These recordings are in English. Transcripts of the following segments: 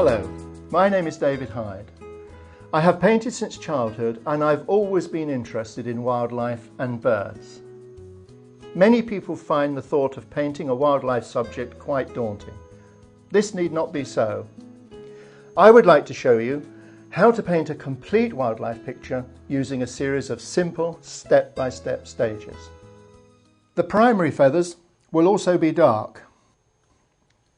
Hello, my name is David Hyde. I have painted since childhood and I've always been interested in wildlife and birds. Many people find the thought of painting a wildlife subject quite daunting. This need not be so. I would like to show you how to paint a complete wildlife picture using a series of simple step-by-step stages. The primary feathers will also be dark.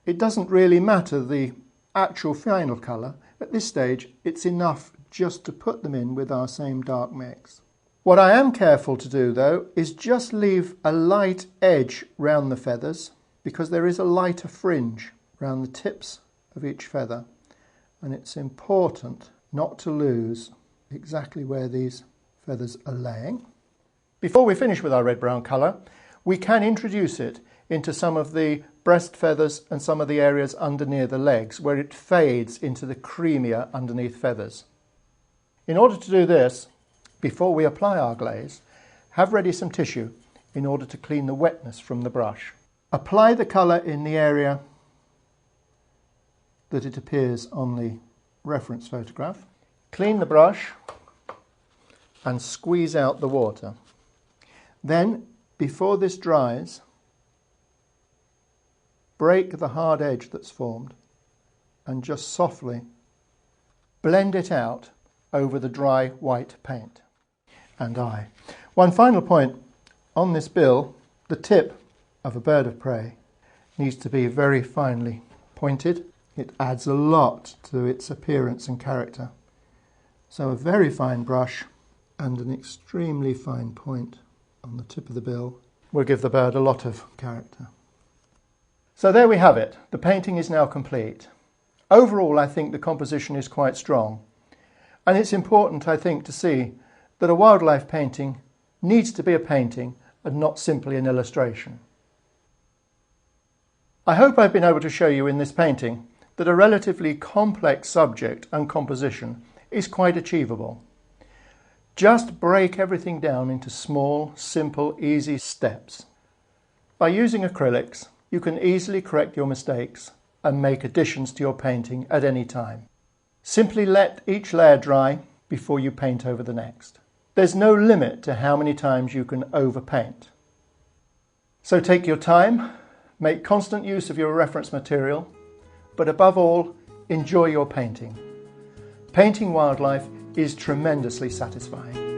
It doesn't really matter the actual final colour. At this stage it's enough just to put them in with our same dark mix. What I am careful to do though is just leave a light edge round the feathers because there is a lighter fringe round the tips of each feather, and it's important not to lose exactly where these feathers are laying. Before we finish with our red-brown colour, we can introduce it into some of the breast feathers and some of the areas under near the legs where it fades into the creamier underneath feathers. In order to do this, before we apply our glaze, have ready some tissue in order to clean the wetness from the brush. Apply the colour in the area that it appears on the reference photograph. Clean the brush and squeeze out the water. Then, before this dries, break the hard edge that's formed and just softly blend it out over the dry white paint and eye. One final point, on this bill, the tip of a bird of prey needs to be very finely pointed. It adds a lot to its appearance and character. So a very fine brush and an extremely fine point on the tip of the bill will give the bird a lot of character. So there we have it. The painting is now complete. Overall, I think the composition is quite strong. And it's important, I think, to see that a wildlife painting needs to be a painting and not simply an illustration. I hope I've been able to show you in this painting that a relatively complex subject and composition is quite achievable. Just break everything down into small, simple, easy steps. By using acrylics, you can easily correct your mistakes and make additions to your painting at any time. Simply let each layer dry before you paint over the next. There's no limit to how many times you can overpaint. So take your time, make constant use of your reference material, but above all, enjoy your painting. Painting wildlife is tremendously satisfying.